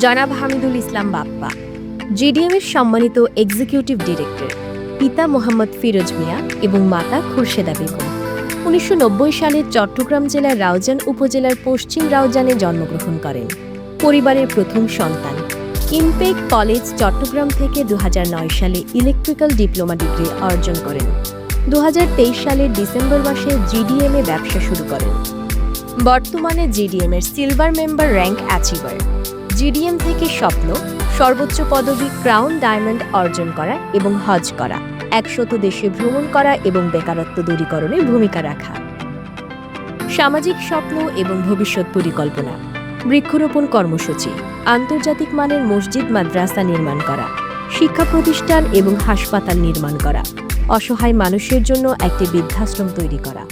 জনাব হামিদুল ইসলাম বাপ্পা, জিডিএমের সম্মানিত executive director, পিতা মোহাম্মদ ফিরোজ মিয়া এবং মাতা খুরশেদা বেগম ১৯৯০ সালে চট্টগ্রাম জেলার রাউজান উপজেলার পশ্চিম রাউজানে জন্মগ্রহণ করেন। পরিবারের প্রথম সন্তান। ইমপেক কলেজ চট্টগ্রাম থেকে ২০০৯ সালে ইলেকট্রিক্যাল ডিপ্লোমা ডিগ্রি অর্জন করেন। ২০২৩ সালের ডিসেম্বর মাসে জিডিএমে ব্যবসা শুরু করেন। বর্তমানে জিডিএমের silver member rank achiever. GDM থেকে স্বপ্ন সর্বোচ্চ পদবি ক্রাউন ডায়মন্ড অর্জন করা এবং হজ করা, ১০০ দেশে ভ্রমণ করা এবং বেকারত্ব দূরীকরণে ভূমিকা রাখা। সামাজিক স্বপ্ন এবং ভবিষ্যৎ পরিকল্পনা: বৃক্ষরোপণ কর্মসূচি, আন্তর্জাতিক মানের মসজিদ মাদ্রাসা নির্মাণ করা, শিক্ষা প্রতিষ্ঠান এবং হাসপাতাল নির্মাণ করা, অসহায় মানুষের জন্য একটি বৃদ্ধাশ্রম তৈরি করা।